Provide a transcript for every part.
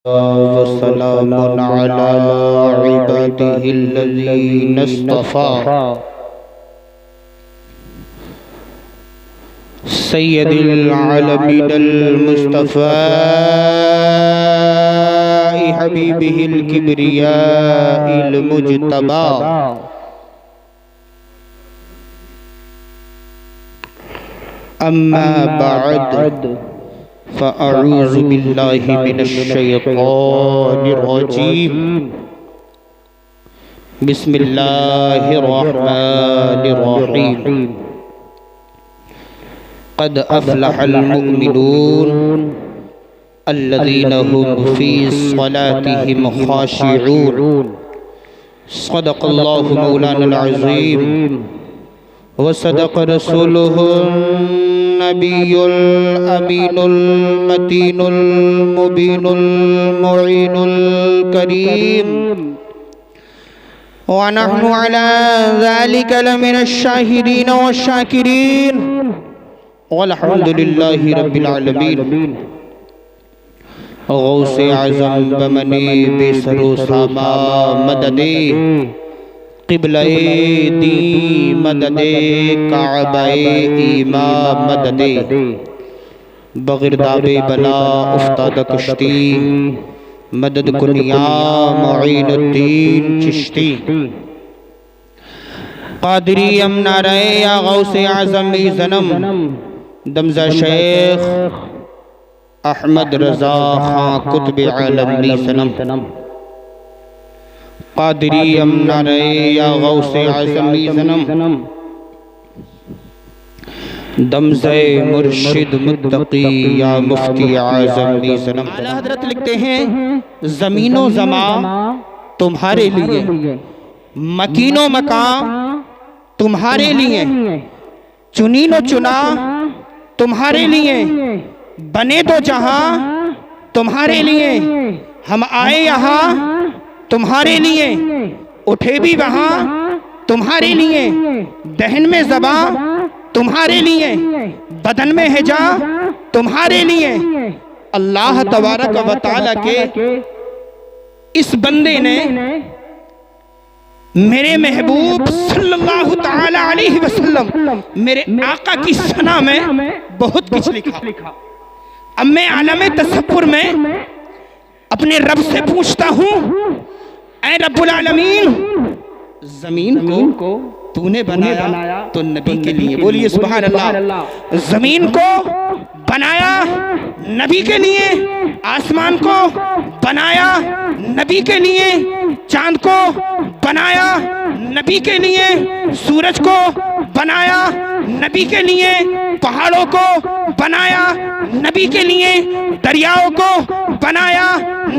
وسلام على عباده الذين اصطفى سيد العالمين المصطفى حبيبه الكبرياء المجتبى أما بعد فأعوذ بالله من الشيطان الرجيم بسم الله الرحمن الرحيم قد أفلح المؤمنون الذين هم في صلاتهم خاشعون صدق الله مولانا العظيم وصدق رسوله النبي الأمين المتين المبين المعين الكريم ونحن على ذلك لمن الشاهدين والشاكرين والحمد لله رب العالمين غوث اعظم بمنی بسر و ساما مددی قبلہ دی مدد کعبہ ایمان مدد بغرداب بلا افتاد کشتی مدد کنیا معین الدین چشتی قادری امنارے یا غوث اعظم زنم دمزہ شیخ احمد رضا خان قطب عالم لی سنم قادری امنارے یا غوث اعظم زنم دمزہ مرشد متقی یا مفتی اعظم زنم اعلیٰ حضرت لکھتے ہیں زمین و زمان تمہارے لیے مکین و مکان تمہارے لیے چنین و چنا تمہارے لیے بنے تو جہاں تمہارے لیے ہم آئے یہاں تمہارے لیے اٹھے بھی وہاں تمہارے لیے دہن میں زباں تمہارے لیے بدن میں ہجا تمہارے لیے اللہ تبارک و تعالیٰ کے اس بندے نے میرے محبوب صلی اللہ تعالیٰ علیہ وسلم میرے آقا کی ثنا میں بہت کچھ لکھا اب میں عالم تصور میں اپنے رب سے پوچھتا ہوں اے رب العالمین زمین کو تو نے بنایا تو نبی کے لیے بولیے سبحان اللہ زمین کو بنایا نبی کے لیے آسمان کو بنایا نبی کے لیے چاند کو بنایا نبی کے لیے سورج کو بنایا نبی کے لیے پہاڑوں کو بنایا نبی کے لیے دریاؤں کو بنایا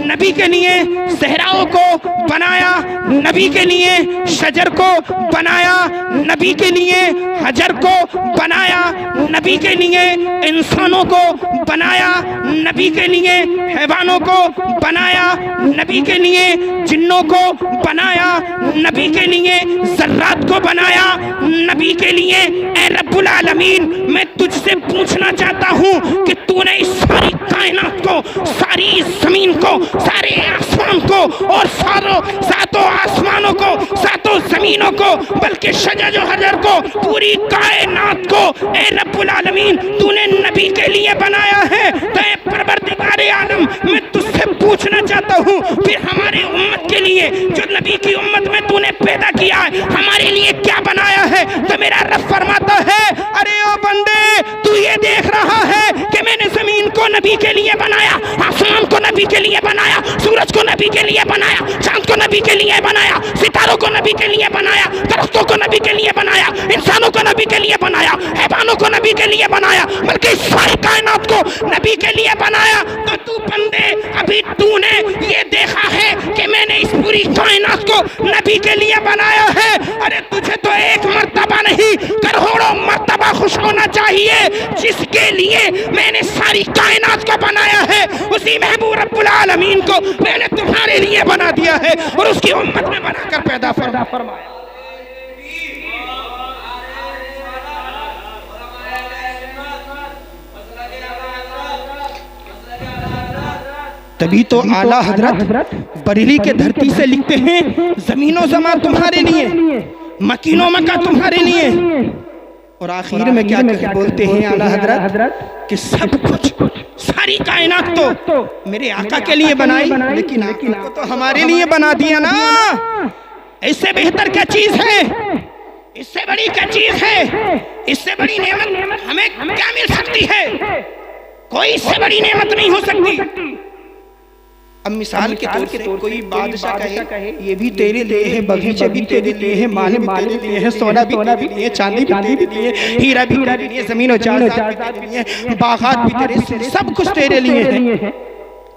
نبی کے لیے صحراؤں کو بنایا نبی کے لیے شجر کو بنایا نبی کے لیے حجر کو بنایا نبی کے لیے انسانوں کو بنایا نبی کے لیے حیوانوں کو بنایا نبی کے لیے جنوں کو بنایا نبی کے لیے ذرات کو بنایا نبی کے لیے اے رب العالمین میں تجھ سے پوچھنا چاہتا ہوں کہ تو نے اس ساری کائنات کو ساری زمین کو سارے آسمان کو اور ساتوں آسمانوں کو ساتوں زمینوں کو بلکہ شجر و حجر کو پوری کائنات کو اے رب العالمین تو نے نبی کے لیے بنایا ہے تو اے پروردگار عالم میں تجھ سے پوچھنا چاہتا ہوں پھر ہمارے امت کے لیے جو نبی کی امت میں تو نے پیدا کیا ہے ہمارے لیے کیا بنایا ہے تو میرا رب فرماتا ہے ارے او بندے تو یہ دیکھ رہا ہے کہ میں نے زمین کو نبی کے لیے بنایا آسمان کو نبی کے لیے بنایا سورج کو نبی کے لیے بنایا چاند کو نبی کے لیے بنایا ستاروں کو نبی کے لیے بنایا درختوں کو نبی کے لیے بنایا انسانوں کو نبی کے لیے بنایا حیوانوں کو نبی کے لیے بنایا بلکہ اس ساری کائنات کو نبی کے لیے بنایا تو بندے ابھی تو نے یہ دیکھا ہے کہ میں نے اس پوری کائنات کو نبی کے لیے بنایا ہے ارے تجھے تو ایک مرتبہ نہیں کروڑوں مرتبہ خوش ہونا چاہیے جس کے لیے میں نے ساری کائنات کو بنایا ہے اسی محبوب رب العالمین کو میں نے تمہارے لیے بنا دیا ہے اور اس کی امت میں بنا کر پیدا فرمایا تبھی تو اعلیٰ حضرت بریلی کے دھرتی سے لکھتے ہیں زمین و زمان تمہارے لیے، مکین و مکہ تمہارے لیے، اور آخر میں کیا بولتے ہیں اعلیٰ حضرت کہ سب کچھ ساری کائنات تو میرے آقا کے لیے بنائی، لیکن آقا کو تو ہمارے لیے بنا دیا نا۔ اس سے بہتر کیا چیز ہے، اس سے بڑی کیا چیز ہے، اس سے بڑی نعمت ہمیں کیا مل سکتی ہے؟ کوئی اس سے بڑی نعمت نہیں ہو سکتی۔ اب مثال کے طور سے کوئی بادشاہ کہے یہ بھی تیرے لیے ہے، بغیچے بھی تیرے لیے ہے، مال بھی تیرے لیے ہے، سونا بھی تیرے لیے ہے، چاندی بھی تیرے لیے ہے، ہیرا بھی تیرے لیے ہے، زمین و جائیداد بھی تیرے لیے ہے، باغات بھی تیرے لیے، سب کچھ تیرے لیے ہے۔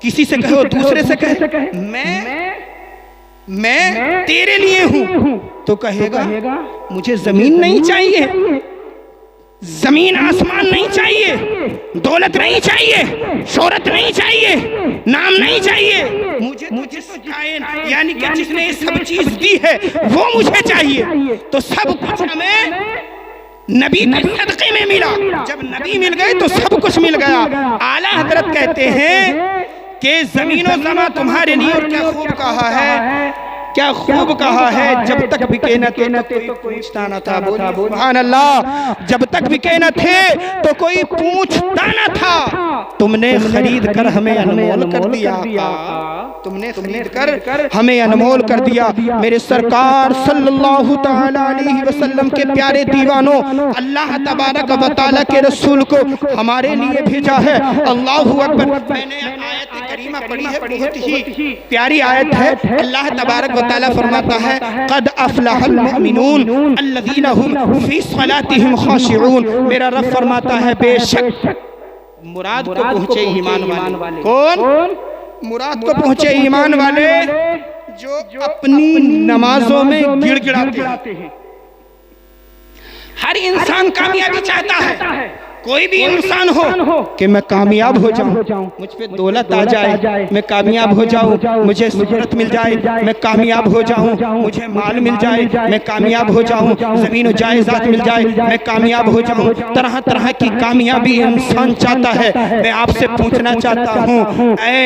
کسی سے کہو، دوسرے سے کہے میں تیرے لیے ہوں، تو کہے گا مجھے زمین نہیں چاہیے، زمین آسمان نہیں چاہیے، دولت نہیں چاہیے، شہرت نہیں چاہیے، نام نہیں چاہیے، مجھے جس کائن یعنی کہ جس نے یہ سب چیز دی ہے وہ مجھے چاہیے۔ تو سب کچھ ہمیں نبی کے صدقے میں ملا، جب نبی مل گئے تو سب کچھ مل گیا۔ اعلیٰ حضرت کہتے ہیں کہ زمین و زمان تمہارے لیے، اور کیا خوب کہا ہے، کیا خوب کہا ہے، جب تک بکے نہ تھے تو کوئی پوچھتا نہ تھا، سبحان اللہ، جب تک بکے نہ تھے تو کوئی پوچھتا نہ تھا، تم نے خرید کر ہمیں انمول کر دیا، تم نے خرید کر ہمیں انمول کر دیا۔ میرے سرکار صلی اللہ تعالی علیہ وسلم کے پیارے دیوانوں، اللہ تبارک و تعالیٰ کے رسول کو ہمارے لیے بھیجا ہے۔ اللہ اکبر۔ میں نے آیت کریمہ پڑھی ہے، بہت ہی پیاری آیت ہے۔ اللہ تبارک و تعالیٰ فرماتا ہے قد افلح المؤمنون الذین هم فی صلاتهم خاشعون۔ میرا رب فرماتا ہے بے شک مراد کو پہنچے ایمان والے۔ کون؟ مراد کو پہنچے ایمان والے جو اپنی نمازوں میں گڑ گڑاتے ہیں۔ ہر انسان کامیابی چاہتا ہے، کوئی بھی انسان ہو کہ میں کامیاب ہو جاؤں، مجھ پہ دولت آ جائے، میں کامیاب ہو جاؤں، مجھے شہرت مل جائے، میں کامیاب ہو جاؤں، مجھے مال مل جائے، میں کامیاب ہو جاؤں، زمین و جائیداد مل جائے، میں کامیاب ہو جاؤں۔ طرح طرح کی کامیابی انسان چاہتا ہے۔ میں آپ سے پوچھنا چاہتا ہوں اے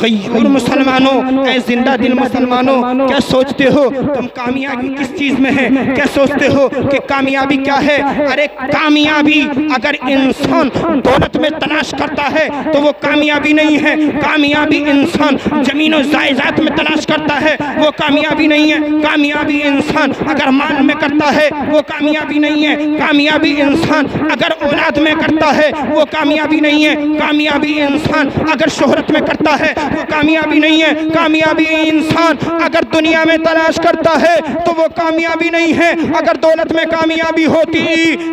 غیور مسلمانوں، اے زندہ دل مسلمانوں، کیا سوچتے ہو تم کامیابی کس چیز میں ہے؟ کیا سوچتے ہو کہ کامیابی کیا ہے؟ ارے کامیابی اگر انسان دولت میں تلاش کرتا ہے تو وہ کامیابی نہیں ہے۔ کامیابی انسان زمین و جائیداد میں تلاش کرتا ہے، وہ کامیابی نہیں ہے۔ کامیابی انسان اگر مال میں کرتا ہے وہ کامیابی نہیں ہے۔ کامیابی انسان اگر اولاد میں کرتا ہے وہ کامیابی نہیں ہے۔ کامیابی انسان اگر شہرت میں کرتا ہے وہ کامیابی نہیں ہے۔ کامیابی انسان اگر دنیا میں تلاش کرتا ہے تو وہ کامیابی نہیں ہے۔ اگر دولت میں کامیابی ہوتی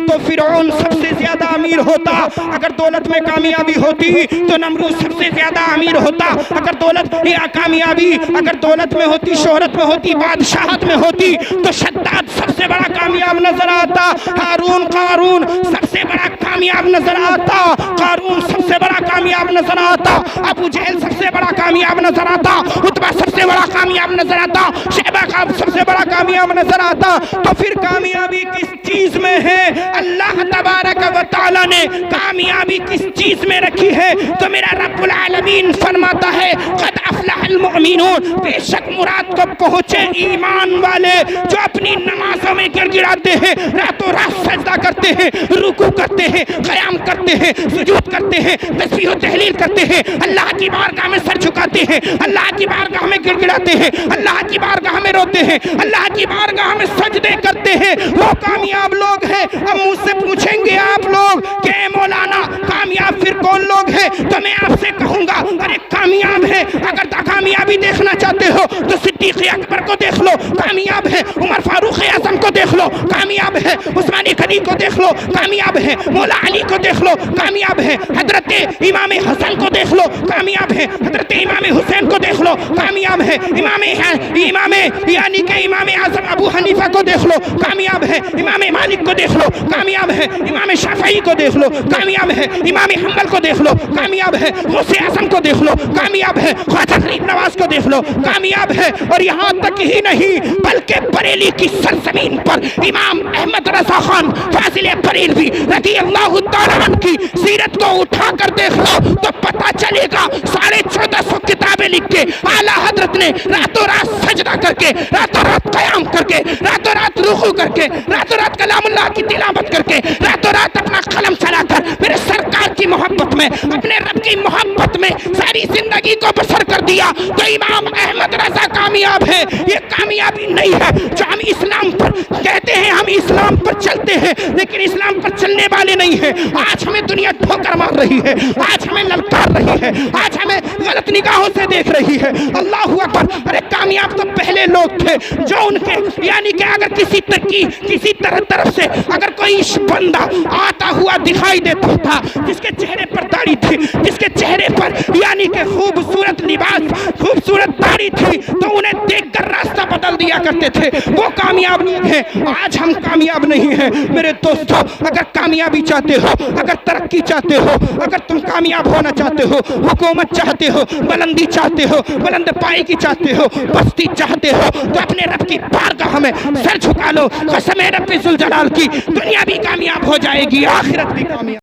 تو فرعون سب سے زیادہ امیر ہوتا، اگر دولت میں کامیابی ہوتی تو نمرود سب سے زیادہ امیر ہوتا، اگر دولت یا کامیابی اگر دولت میں ہوتی، شہرت میں ہوتی، بادشاہت میں ہوتی تو شداد سب سے بڑا کامیاب نظر آتا، ہارون قارون سب سے بڑا کامیاب نظر آتا، قارون سب سے بڑا کامیاب نظر آتا، ابو جہل سب سے بڑا کامیاب نظر آتا، عتبہ سب سے بڑا کامیاب نظر آتا، شیبہ سب سے بڑا کامیاب نظر آتا۔ تو پھر کامیابی کس چیز میں ہے؟ اللہ تبارک و تعالیٰ نے کامیابی کس چیز میں رکھی ہے؟ تو میرا رب العالمین فرماتا ہے قد افلح المؤمنون، بے شک مراد کو پہنچے ایمان والے جو اپنی نمازوں میں گڑ گڑاتے ہیں، راتوں رات سجدہ کرتے ہیں، رکوع کرتے ہیں، قیام کرتے ہیں، سجود کرتے ہیں، تسبیح و تحلیل کرتے ہیں، اللہ کی بارگاہ میں سر جھکاتے ہیں، اللہ کی بارگاہ میں گڑ گڑاتے ہیں، اللہ کی بارگاہ میں روتے ہیں، اللہ کی بارگاہ میں سجدے کرتے ہیں، وہ کامیاب لوگ ہیں۔ اب مجھ سے پوچھیں گے آپ لوگ کہ مولانا کامیاب پھر کون لوگ ہیں؟ تو میں آپ سے کہوں گا ارے کامیاب ہے، اگر کامیابی دیکھنا چاہتے ہو تو صدیق اکبر کو دیکھ لو، کامیاب ہے، عمر فاروق اعظم کو دیکھ لو، کامیاب ہے، عثمان غنی کو دیکھ لو، کامیاب ہے، مولا علی کو دیکھ لو، کامیاب ہے، حضرت امام حسن کو دیکھ لو، کامیاب ہے، حضرت امام حسین کو دیکھ لو، کامیاب ہے، امام یعنی کہ امام اعظم ابو حنیفہ کو دیکھ لو، کامیاب ہے، امام مالک کو دیکھ لو، کامیاب ہے، امام شافعی کو دیکھ لو، کامیاب ہے، امام حنبل کو دیکھ لو، کامیاب ہے، غوث اعظم کو دیکھ لو، کامیاب ہے، خواجہ غریب نواز کو کو دیکھ لو کامیاب ہے. اور یہاں تک ہی نہیں بلکہ بریلی کی سرزمین پر امام احمد رضا خان فاضل بریلوی رضی اللہ تعالیٰ عنہ کی سیرت کو اٹھا کر دیکھ لو تو پتہ چلے گا 1450 کتابیں لکھ کے اعلیٰ حضرت نے راتوں رات سجدہ کر کے راتوں رات قیام کر کے راتوں رات رکوع کر کے راتوں رات کلام اللہ کی تلاوت کر کے راتوں رات اپنا قلم چلا کر میرے سرکار کی محبت میں اپنے رب کی محبت میں ساری زندگی کو بسر کر دیا. تو امام احمد رضا کامیاب ہے. یہ کامیابی نہیں ہے جو ہم اسلام پر کہتے ہیں ہم اسلام پر چلتے ہیں لیکن اسلام پر چلنے والے نہیں ہیں. آج ہمیں دنیا ٹھوکر مار رہی ہے, آج ہمیں للکار رہی ہے, آج ہمیں غلط نگاہوں سے دیکھ رہی ہے. اللہ اکبر. ارے کامیاب تو پہلے لوگ تھے جو ان کے یعنی کہ اگر کسی طرف سے اگر کوئی بندہ آتا ہوا دکھائی دیتا تھا جس کے چہرے پر داڑھی تھی, جس کے چہرے پر یعنی کہ خوبصورت لباس خوبصورت داڑھی تھی تو انہیں دیکھ کر راستہ بدل دیا کرتے تھے. وہ کامیاب نہیں ہے. آج ہم کامیاب نہیں ہیں میرے دوستو. اگر کامیابی چاہتے ہو, اگر ترقی چاہتے ہو, اگر تم کامیاب ہونا چاہتے ہو, حکومت چاہتے ہو, بلندی چاہتے ہو, بلند پائی کی چاہتے ہو, بستی چاہتے ہو تو اپنے رب کی بارگاہ میں سر جھکا لو. قسم ہے رب ذوالجلال کی, دنیا بھی کامیاب ہو جائے گی, آخرت بھی کامیاب.